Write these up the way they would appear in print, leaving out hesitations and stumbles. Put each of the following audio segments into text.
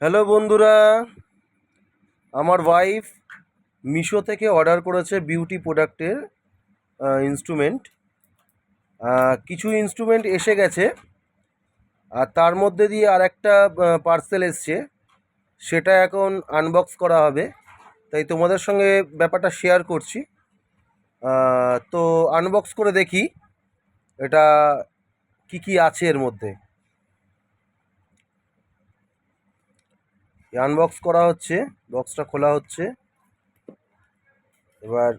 Hello বন্ধুরা, আমার wife Meesho থেকে অর্ডার করেছে বিউটি প্রোডাক্টের ইনস্ট্রুমেন্ট। কিছু ইনস্ট্রুমেন্ট এসে গেছে, আর তার মধ্যে দিয়ে আর একটা পার্সেল এসছে, সেটা এখন আনবক্স করা হবে। তাই তোমাদের সঙ্গে ব্যাপারটা শেয়ার করছি। তো আনবক্স করে দেখি এটা কি কি আছে এর মধ্যে। আনবক্স করা হচ্ছে, বক্সটা খোলা হচ্ছে। এবার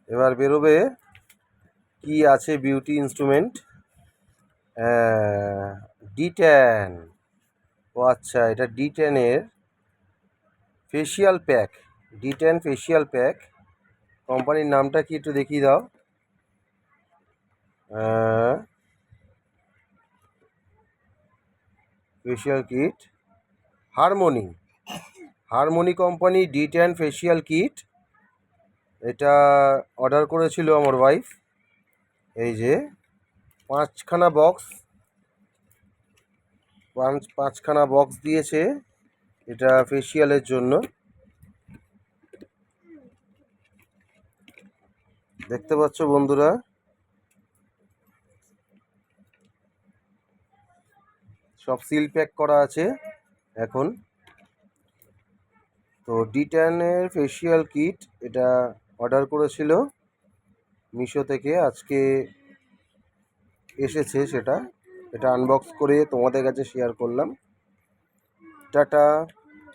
এবার বেরোবে কি আছে বিউটি ইনস্ট্রুমেন্ট। D10। ও আচ্ছা, এটা D10-এর facial pack. D10 facial pack. কোম্পানির নামটা কি একটু দেখিয়ে দাও। Facial kit harmony. Harmony company D10 facial kit. এটা অর্ডার করেছিল আমার ওয়াইফ। এই যে পাঁচখানা বক্স, পাঁচখানা বক্স দিয়েছে এটা ফেসিয়ালের জন্য। দেখতে পাচ্ছ বন্ধুরা, সব সিল প্যাক করা আছে এখন। তো D10-এর ফেসিয়াল কিট এটা অর্ডার করেছিল মিশো থেকে, আজকে এসেছে সেটা। এটা আনবক্স করে তোমাদের কাছে শেয়ার করলাম। টাটা।